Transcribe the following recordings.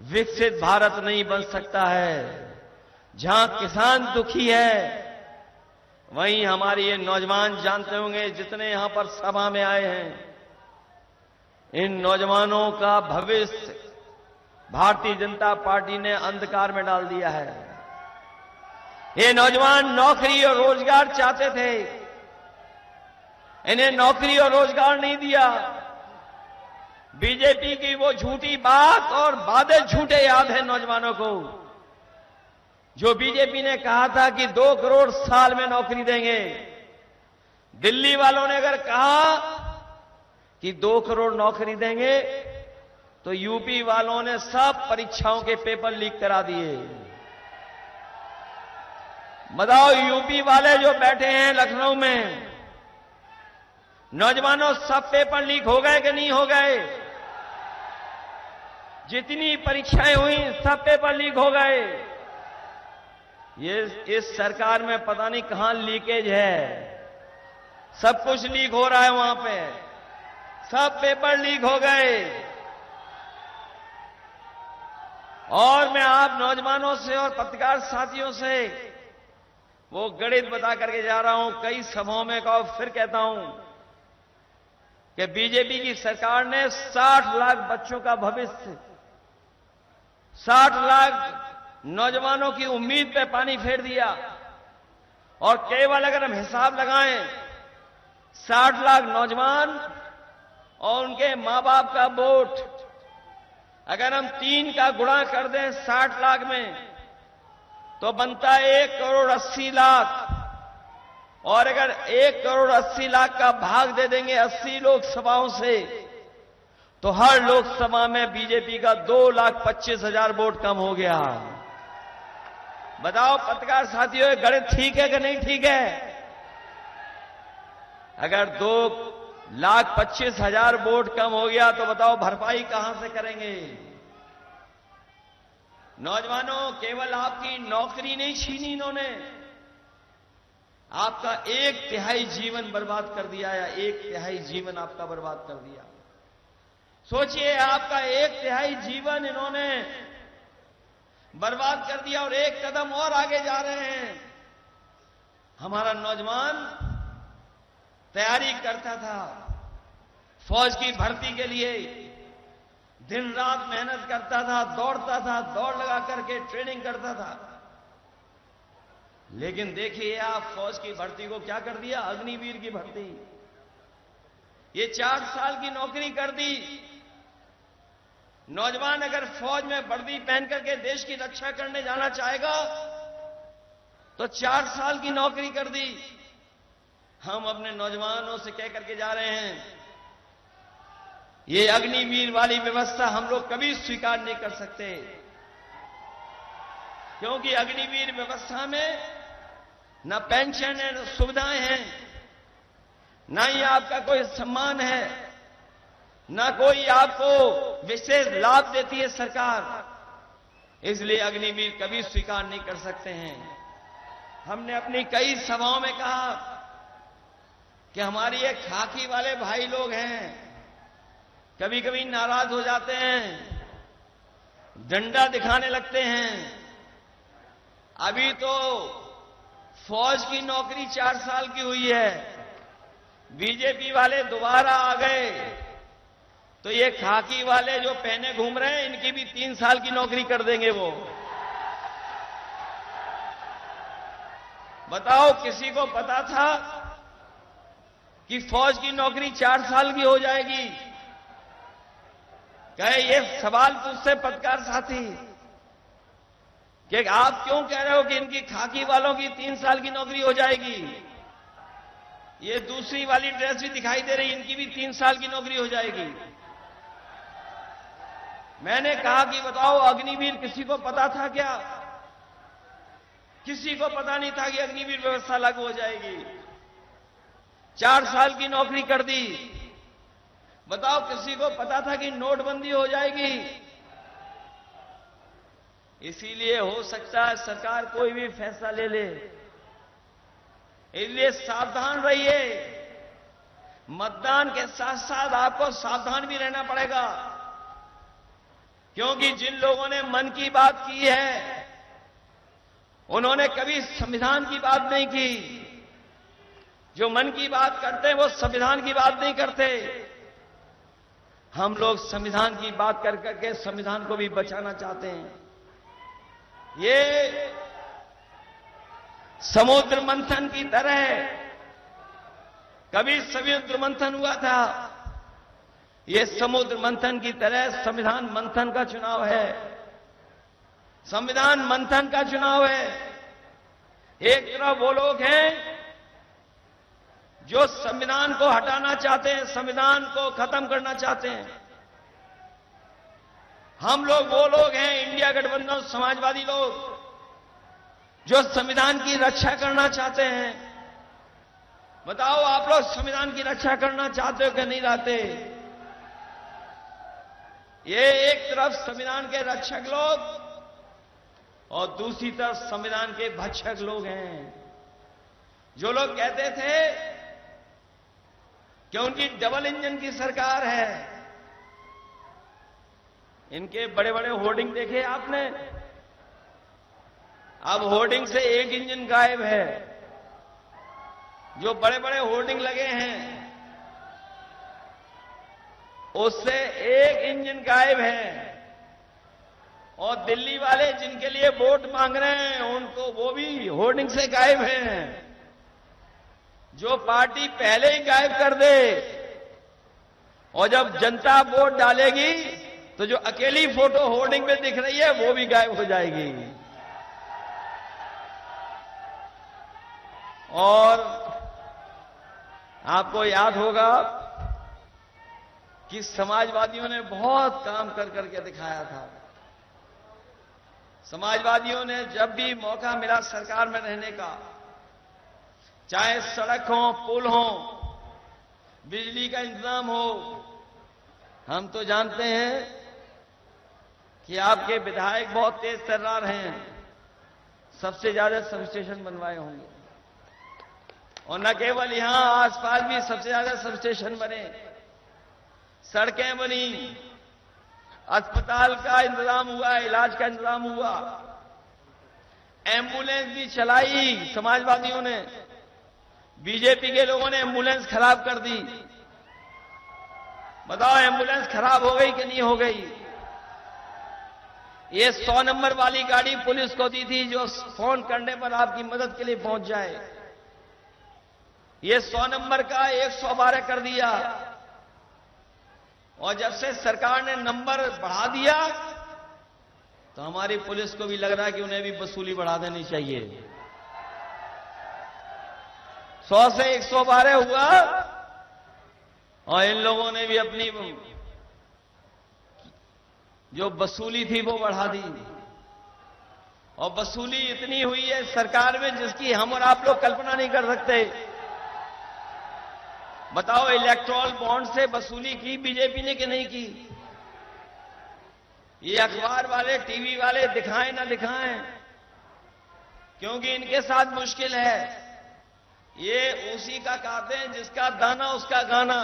विकसित भारत नहीं बन सकता है। जहां किसान दुखी है, वहीं हमारे ये नौजवान जानते होंगे जितने यहां पर सभा में आए हैं, इन नौजवानों का भविष्य भारतीय जनता पार्टी ने अंधकार में डाल दिया है। ये नौजवान नौकरी और रोजगार चाहते थे, इन्हें नौकरी और रोजगार नहीं दिया। बीजेपी की वो झूठी बात और वादे झूठे याद है नौजवानों को, जो बीजेपी ने कहा था कि 2 करोड़ साल में नौकरी देंगे। दिल्ली वालों ने अगर कहा कि 2 करोड़ नौकरी देंगे, तो यूपी वालों ने सब परीक्षाओं के पेपर लीक करा दिए। बताओ, यूपी वाले जो बैठे हैं लखनऊ में, नौजवानों, सब पेपर लीक हो गए कि नहीं हो गए? जितनी परीक्षाएं हुई सब पेपर लीक हो गए। ये इस सरकार में पता नहीं कहां लीकेज है, सब कुछ लीक हो रहा है वहां पे, सब पेपर लीक हो गए। और मैं आप नौजवानों से और पत्रकार साथियों से वो गणित बता करके जा रहा हूं, कई सभाओं में कहा, फिर कहता हूं कि बीजेपी की सरकार ने 60 लाख बच्चों का भविष्य, 60 लाख नौजवानों की उम्मीद पे पानी फेर दिया। और केवल अगर हम हिसाब लगाएं, 60 लाख नौजवान और उनके मां बाप का वोट, अगर हम 3 का गुणा कर दें 60 लाख में, तो बनता है 1 करोड़ 80 लाख। और अगर 1 करोड़ 80 लाख का भाग दे देंगे 80 लोकसभाओं से, तो हर लोकसभा में बीजेपी का 2,25,000 वोट कम हो गया। बताओ पत्रकार साथियों, गणित ठीक है कि नहीं ठीक है? अगर 2,25,000 वोट कम हो गया, तो बताओ भरपाई कहां से करेंगे? नौजवानों, केवल आपकी नौकरी नहीं छीनी इन्होंने, आपका 1/3 जीवन बर्बाद कर दिया, या 1/3 जीवन आपका बर्बाद कर दिया। सोचिए, आपका 1/3 जीवन इन्होंने बर्बाद कर दिया और एक कदम और आगे जा रहे हैं। हमारा नौजवान तैयारी करता था फौज की भर्ती के लिए, दिन रात मेहनत करता था, दौड़ता था, दौड़ लगा करके ट्रेनिंग करता था। लेकिन देखिए आप फौज की भर्ती को क्या कर दिया, अग्निवीर की भर्ती। ये 4 साल की नौकरी कर दी। नौजवान अगर फौज में वर्दी पहन करके देश की रक्षा करने जाना चाहेगा, तो 4 साल की नौकरी कर दी। हम अपने नौजवानों से कह करके जा रहे हैं, ये अग्निवीर वाली व्यवस्था हम लोग कभी स्वीकार नहीं कर सकते, क्योंकि अग्निवीर व्यवस्था में न पेंशन है, न सुविधाएं हैं, न ही आपका कोई सम्मान है, न कोई आपको विशेष लाभ देती है सरकार। इसलिए अग्निवीर कभी स्वीकार नहीं कर सकते हैं। हमने अपनी कई सभाओं में कहा कि हमारी ये खाकी वाले भाई लोग हैं, कभी कभी नाराज हो जाते हैं, डंडा दिखाने लगते हैं। अभी तो फौज की नौकरी 4 साल की हुई है, बीजेपी वाले दोबारा आ गए, तो ये खाकी वाले जो पहने घूम रहे हैं, इनकी भी 3 साल की नौकरी कर देंगे वो। बताओ, किसी को पता था कि फौज की नौकरी 4 साल की हो जाएगी? कहे ये सवाल तुझसे पत्रकार साथी कि आप क्यों कह रहे हो कि इनकी खाकी वालों की 3 साल की नौकरी हो जाएगी? ये दूसरी वाली ड्रेस भी दिखाई दे रही, इनकी भी 3 साल की नौकरी हो जाएगी। मैंने कहा कि बताओ, अग्निवीर किसी को पता था क्या? किसी को पता नहीं था कि अग्निवीर व्यवस्था लागू हो जाएगी। 4 साल की नौकरी कर दी। बताओ, किसी को पता था कि नोटबंदी हो जाएगी? इसीलिए हो सकता है सरकार कोई भी फैसला ले ले, इसलिए सावधान रहिए। मतदान के साथ साथ आपको सावधान भी रहना पड़ेगा। क्योंकि जिन लोगों ने मन की बात की है उन्होंने कभी संविधान की बात नहीं की। जो मन की बात करते हैं वो संविधान की बात नहीं करते। हम लोग संविधान की बात कर करके संविधान को भी बचाना चाहते हैं। ये समुद्र मंथन की तरह कभी समुद्र मंथन हुआ था, ये समुद्र मंथन की तरह संविधान मंथन का चुनाव है। संविधान मंथन का चुनाव है। एक तरफ वो लोग हैं जो संविधान को हटाना चाहते हैं, संविधान को खत्म करना चाहते हैं। हम लोग वो लोग हैं, इंडिया गठबंधन समाजवादी लोग, जो संविधान की रक्षा करना चाहते हैं। बताओ आप लोग संविधान की रक्षा करना चाहते हो कि नहीं चाहते? ये एक तरफ संविधान के रक्षक लोग और दूसरी तरफ संविधान के भक्षक लोग हैं। जो लोग कहते थे कि उनकी डबल इंजन की सरकार है, इनके बड़े बड़े होर्डिंग देखे आपने? अब होर्डिंग से एक इंजन गायब है। जो बड़े बड़े होर्डिंग लगे हैं उससे एक इंजन गायब है। और दिल्ली वाले जिनके लिए वोट मांग रहे हैं उनको वो भी होर्डिंग से गायब हैं। जो पार्टी पहले ही गायब कर दे और जब जनता वोट डालेगी तो जो अकेली फोटो होर्डिंग में दिख रही है वो भी गायब हो जाएगी। और आपको याद होगा कि समाजवादियों ने बहुत काम कर करके दिखाया था। समाजवादियों ने जब भी मौका मिला सरकार में रहने का, चाहे सड़क हो, पुल हो, बिजली का इंतजाम हो, हम तो जानते हैं कि आपके विधायक बहुत तेज तर्रार हैं, सबसे ज्यादा सब स्टेशन बनवाए होंगे। और न केवल यहां, आसपास भी सबसे ज्यादा सब स्टेशन बने, सड़कें बनी, अस्पताल का इंतजाम हुआ, इलाज का इंतजाम हुआ, एम्बुलेंस भी चलाई समाजवादियों ने। बीजेपी के लोगों ने एम्बुलेंस खराब कर दी। बताओ एम्बुलेंस खराब हो गई कि नहीं हो गई? ये 100 नंबर वाली गाड़ी पुलिस को दी थी जो फोन करने पर आपकी मदद के लिए पहुंच जाए। ये 100 नंबर का 112 कर दिया। और जब से सरकार ने नंबर बढ़ा दिया तो हमारी पुलिस को भी लग रहा है कि उन्हें भी वसूली बढ़ा देनी चाहिए। 100 से 112 हुआ और इन लोगों ने भी अपनी जो वसूली थी वो बढ़ा दी। और वसूली इतनी हुई है सरकार में जिसकी हम और आप लोग कल्पना नहीं कर सकते। बताओ इलेक्टोरल बॉन्ड से वसूली की बीजेपी ने कि नहीं की? ये अखबार वाले, टीवी वाले दिखाएं ना दिखाएं, क्योंकि इनके साथ मुश्किल है। ये उसी का कहते हैं जिसका दाना उसका गाना।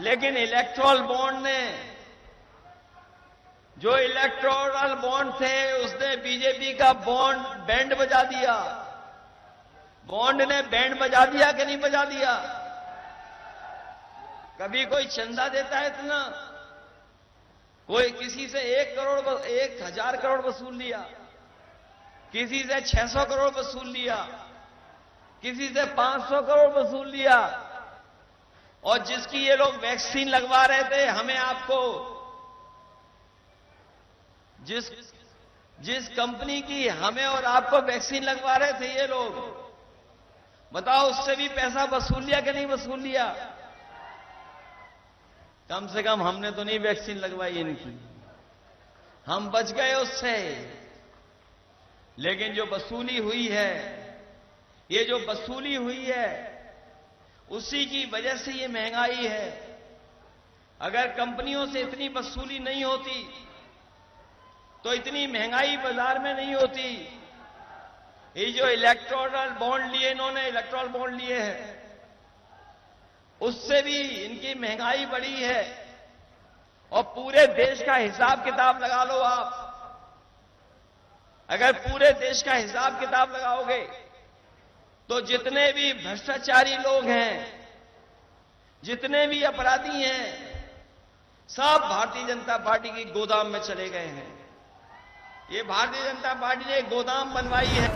लेकिन इलेक्टोरल बॉन्ड ने, जो इलेक्टोरल बॉन्ड थे उसने बीजेपी का बॉन्ड बैंड बजा दिया। बॉन्ड ने बैंड बजा दिया कि नहीं बजा दिया? कभी कोई चंदा देता है इतना? कोई किसी से 1,000 करोड़ वसूल लिया, किसी से 600 करोड़ वसूल लिया, किसी से 500 करोड़ वसूल लिया। और जिसकी ये लोग वैक्सीन लगवा रहे थे, हमें आपको, जिस कंपनी की हमें और आपको वैक्सीन लगवा रहे थे ये लोग, बताओ उससे भी पैसा वसूल लिया कि नहीं वसूल लिया? कम से कम हमने तो नहीं वैक्सीन लगवाई इनकी, हम बच गए उससे। लेकिन जो वसूली हुई है, ये जो वसूली हुई है उसी की वजह से ये महंगाई है। अगर कंपनियों से इतनी वसूली नहीं होती तो इतनी महंगाई बाजार में नहीं होती। ये जो इलेक्टोरल बॉन्ड लिए इन्होंने, इलेक्टोरल बॉन्ड लिए हैं, उससे भी इनकी महंगाई बढ़ी है। और पूरे देश का हिसाब किताब लगा लो आप। अगर पूरे देश का हिसाब किताब लगाओगे तो जितने भी भ्रष्टाचारी लोग हैं, जितने भी अपराधी हैं, सब भारतीय जनता पार्टी की गोदाम में चले गए हैं। ये भारतीय जनता पार्टी ने एक गोदाम बनवाई है।